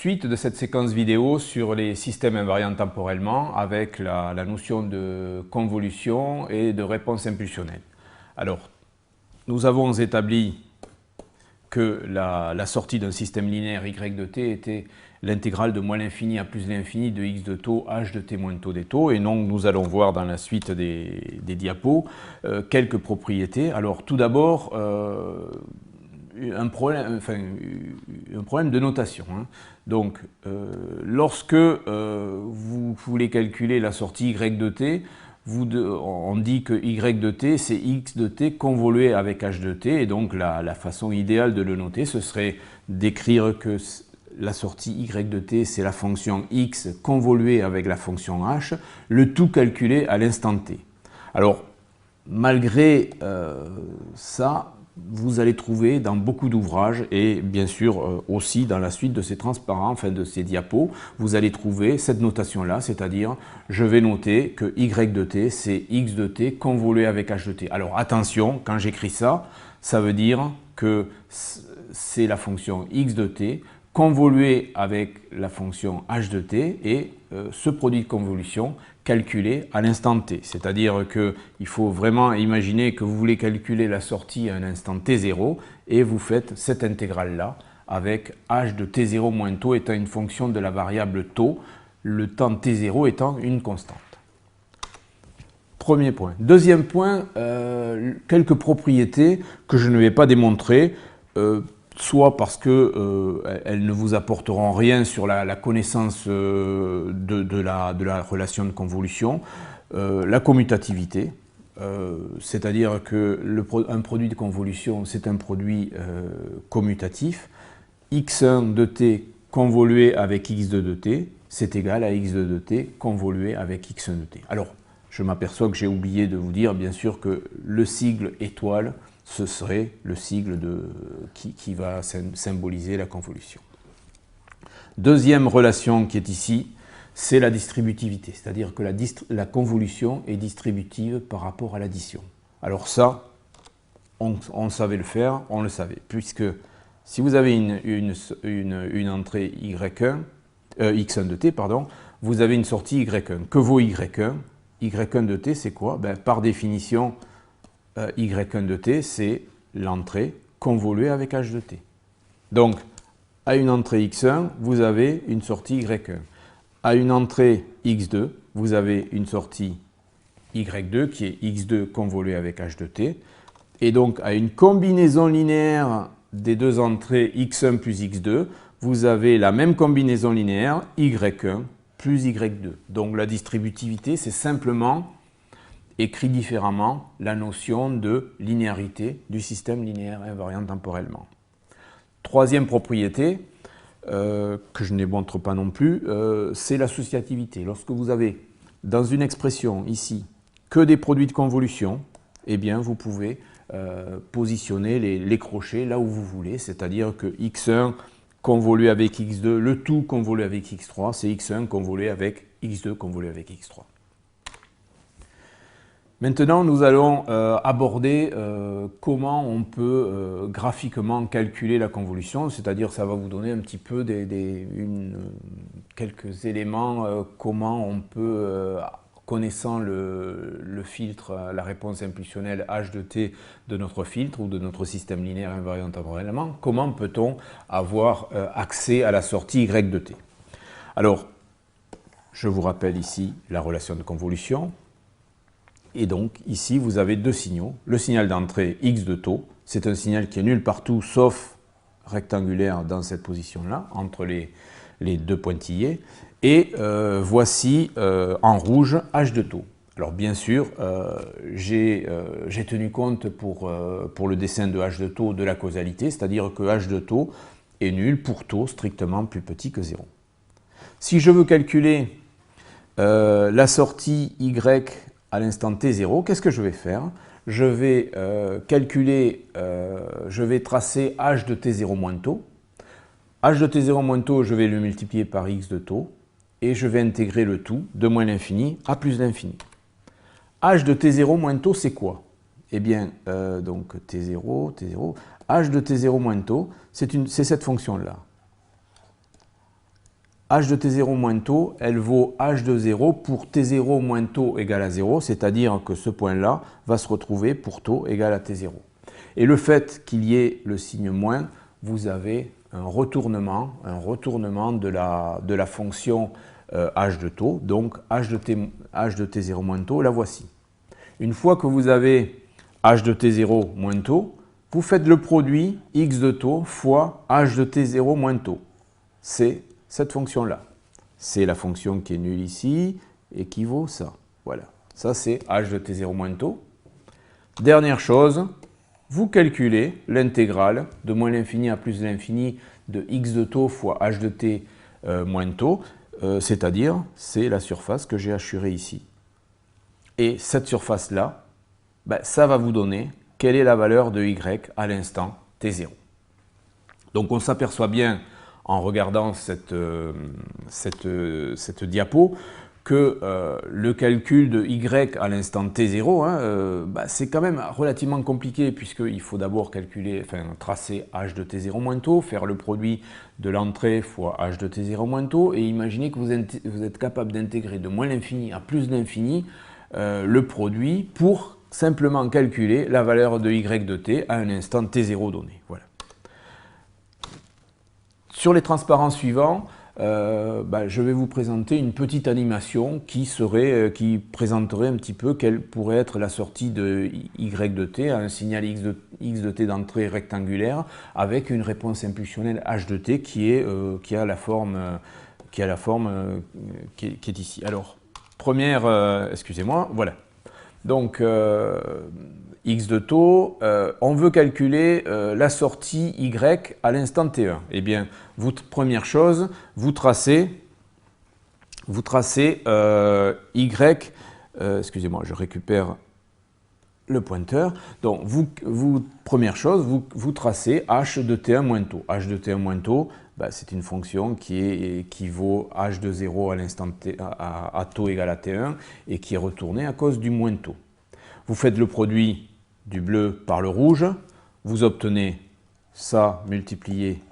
Suite de cette séquence vidéo sur les systèmes invariants temporellement avec la notion de convolution et de réponse impulsionnelle. Alors, nous avons établi que la sortie d'un système linéaire y de t était l'intégrale de moins l'infini à plus l'infini de x de taux h de t moins taux des taux. Et donc nous allons voir dans la suite des diapos quelques propriétés. Alors tout d'abord, un problème de notation. Donc, lorsque vous voulez calculer la sortie y de t, on dit que y de t, c'est x de t convolué avec h de t. Et donc, la façon idéale de le noter, ce serait d'écrire que la sortie y de t, c'est la fonction x convoluée avec la fonction h, le tout calculé à l'instant t. Alors, malgré ça, vous allez trouver dans beaucoup d'ouvrages et bien sûr aussi dans la suite de ces transparents, enfin de ces diapos, vous allez trouver cette notation-là, c'est-à-dire je vais noter que y de t, c'est x de t convolué avec h de t. Alors attention, quand j'écris ça, ça veut dire que c'est la fonction x de t convolué avec la fonction h de t et ce produit de convolution calculé à l'instant t. C'est-à-dire qu'il faut vraiment imaginer que vous voulez calculer la sortie à un instant t0 et vous faites cette intégrale-là avec h de t0 moins taux étant une fonction de la variable taux, le temps t0 étant une constante. Premier point. Deuxième point, quelques propriétés que je ne vais pas démontrer, soit parce qu'elles ne vous apporteront rien sur la connaissance de la relation de convolution, la commutativité, c'est-à-dire qu'un produit de convolution, c'est un produit commutatif, x1 de t convolué avec x2 de t, c'est égal à x2 de t convolué avec x1 de t. Alors, je m'aperçois que j'ai oublié de vous dire, bien sûr, que le sigle étoile, ce serait le sigle qui va symboliser la convolution. Deuxième relation qui est ici, c'est la distributivité, c'est-à-dire que la convolution est distributive par rapport à l'addition. Alors ça, on savait le faire, on le savait, puisque si vous avez une entrée x1 de t, pardon, vous avez une sortie y1. Que vaut y1 ? y1 de t, c'est quoi ? Par définition, y1 de t, c'est l'entrée convoluée avec h de t. Donc, à une entrée x1, vous avez une sortie y1. À une entrée x2, vous avez une sortie y2 qui est x2 convoluée avec h de t. Et donc, à une combinaison linéaire des deux entrées x1 plus x2, vous avez la même combinaison linéaire y1 plus y2. Donc, la distributivité, c'est simplement écrit différemment la notion de linéarité du système linéaire invariant temporellement. Troisième propriété, que je ne démontre pas non plus, c'est l'associativité. Lorsque vous avez dans une expression ici que des produits de convolution, eh bien vous pouvez positionner les crochets là où vous voulez, c'est-à-dire que x1 convolué avec x2, le tout convolué avec x3, c'est x1 convolué avec x2 convolué avec x3. Maintenant, nous allons aborder comment on peut graphiquement calculer la convolution, c'est-à-dire ça va vous donner un petit peu quelques éléments, comment on peut, connaissant le filtre, la réponse impulsionnelle h de t de notre filtre ou de notre système linéaire invariant temporellement, comment peut-on avoir accès à la sortie y de t. Alors, je vous rappelle ici la relation de convolution. Et donc, ici, vous avez deux signaux. Le signal d'entrée x de taux, c'est un signal qui est nul partout, sauf rectangulaire dans cette position-là, entre les deux pointillés. Et voici en rouge h de taux. Alors, bien sûr, j'ai tenu compte pour le dessin de h de taux de la causalité, c'est-à-dire que h de taux est nul pour taux strictement plus petit que 0. Si je veux calculer la sortie y à l'instant t0, qu'est-ce que je vais faire? Je vais je vais tracer h de t0 moins taux. h de t0 moins taux, je vais le multiplier par x de taux, et je vais intégrer le tout de moins l'infini à plus l'infini. h de t0 moins taux, c'est quoi? Eh bien, donc t0, h de t0 moins taux, c'est cette fonction-là. h de t0 moins taux, elle vaut h de 0 pour t0 moins taux égale à 0, c'est-à-dire que ce point-là va se retrouver pour taux égal à t0. Et le fait qu'il y ait le signe moins, vous avez un retournement de la fonction h de taux, donc h de t0 moins taux, la voici. Une fois que vous avez h de t0 moins taux, vous faites le produit x de taux fois h de t0 moins taux. C'est cette fonction-là. C'est la fonction qui est nulle ici et qui vaut ça. Voilà. Ça, c'est h de t0 moins taux. Dernière chose, vous calculez l'intégrale de moins l'infini à plus l'infini de x de taux fois h de t moins taux, c'est-à-dire, c'est la surface que j'ai hachurée ici. Et cette surface-là, ben, ça va vous donner quelle est la valeur de y à l'instant t0. Donc on s'aperçoit bien en regardant cette diapo que le calcul de y à l'instant t0, bah, c'est quand même relativement compliqué puisqu'il faut d'abord tracer h de t0 moins taux, faire le produit de l'entrée fois h de t0 moins taux et imaginez que vous êtes capable d'intégrer de moins l'infini à plus l'infini le produit pour simplement calculer la valeur de y de t à un instant t0 donné. Voilà. Sur les transparents suivants, je vais vous présenter une petite animation qui présenterait un petit peu quelle pourrait être la sortie de y de t à un signal x de t d'entrée rectangulaire avec une réponse impulsionnelle h de t qui a la forme qui est ici. Alors, excusez-moi, voilà. Donc, x de taux, on veut calculer la sortie y à l'instant t1. Eh bien, première chose, vous tracez y, excusez-moi, je récupère le pointeur. Donc, première chose, vous tracez h de t1 moins taux. h de t1 moins taux, c'est une fonction qui vaut h de 0 à l'instant à taux égal à t1 et qui est retournée à cause du moins taux. Vous faites le produit du bleu par le rouge, vous obtenez ça multiplié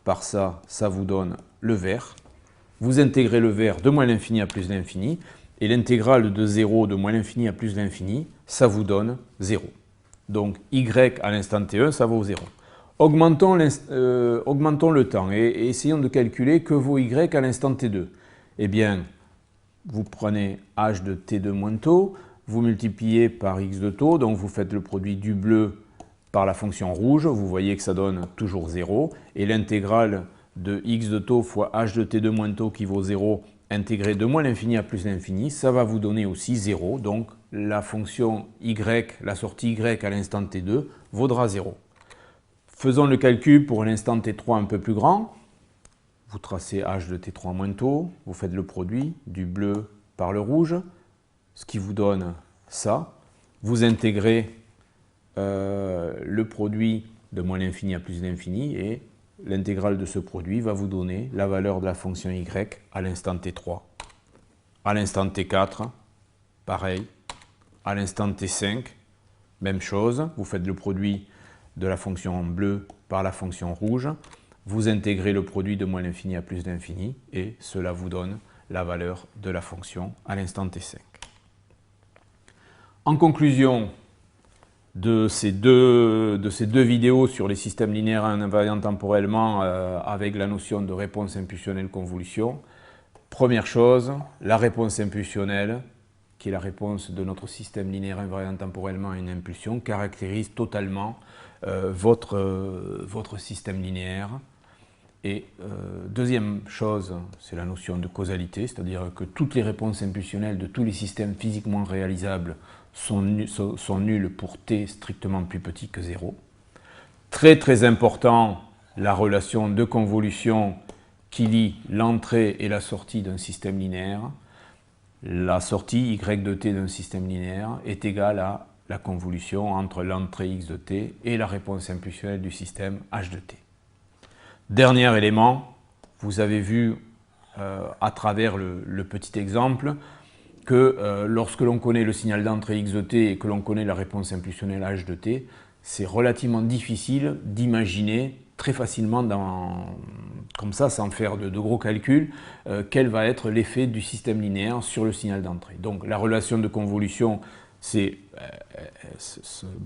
par ça, ça vous donne le vert. Vous intégrez le vert de moins l'infini à plus l'infini, et l'intégrale de 0 de moins l'infini à plus l'infini, ça vous donne 0. Donc y à l'instant t1, ça vaut 0. Augmentons le temps et essayons de calculer que vaut y à l'instant t2. Eh bien, vous prenez h de t2 moins taux, vous multipliez par x de taux, donc vous faites le produit du bleu par la fonction rouge, vous voyez que ça donne toujours 0, et l'intégrale de x de taux fois h de t2 moins taux qui vaut 0, intégré de moins l'infini à plus l'infini, ça va vous donner aussi 0, donc la fonction y, la sortie y à l'instant t2 vaudra 0. Faisons le calcul pour l'instant t3 un peu plus grand, vous tracez h de t3 moins taux, vous faites le produit du bleu par le rouge, ce qui vous donne ça. Vous intégrez le produit de moins l'infini à plus l'infini et l'intégrale de ce produit va vous donner la valeur de la fonction y à l'instant t3. À l'instant t4, pareil. À l'instant t5, même chose. Vous faites le produit de la fonction bleue par la fonction rouge. Vous intégrez le produit de moins l'infini à plus l'infini et cela vous donne la valeur de la fonction à l'instant t5. En conclusion de ces deux vidéos sur les systèmes linéaires invariants temporellement avec la notion de réponse impulsionnelle convolution, première chose, la réponse impulsionnelle, qui est la réponse de notre système linéaire invariant temporellement à une impulsion, caractérise totalement votre système linéaire. Et deuxième chose, c'est la notion de causalité, c'est-à-dire que toutes les réponses impulsionnelles de tous les systèmes physiquement réalisables sont nulles pour t strictement plus petit que 0. Très très important, la relation de convolution qui lie l'entrée et la sortie d'un système linéaire. La sortie y de t d'un système linéaire est égale à la convolution entre l'entrée x de t et la réponse impulsionnelle du système h de t. Dernier élément, vous avez vu à travers le petit exemple que lorsque l'on connaît le signal d'entrée x de t et que l'on connaît la réponse impulsionnelle h de t, c'est relativement difficile d'imaginer très facilement, comme ça, sans faire de gros calculs, quel va être l'effet du système linéaire sur le signal d'entrée. Donc la relation de convolution,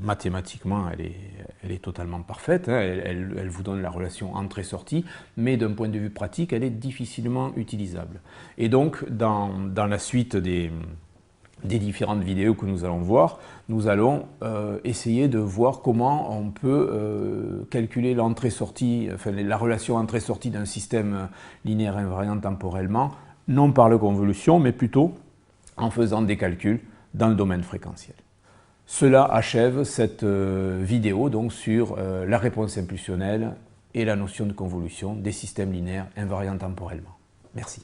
mathématiquement, elle est totalement parfaite, hein, elle vous donne la relation entrée-sortie, mais d'un point de vue pratique, elle est difficilement utilisable. Et donc, dans la suite des différentes vidéos que nous allons voir, nous allons essayer de voir comment on peut calculer l'entrée-sortie, enfin la relation entrée-sortie d'un système linéaire invariant temporellement, non par la convolution, mais plutôt en faisant des calculs dans le domaine fréquentiel. Cela achève cette vidéo donc sur la réponse impulsionnelle et la notion de convolution des systèmes linéaires invariants temporellement. Merci.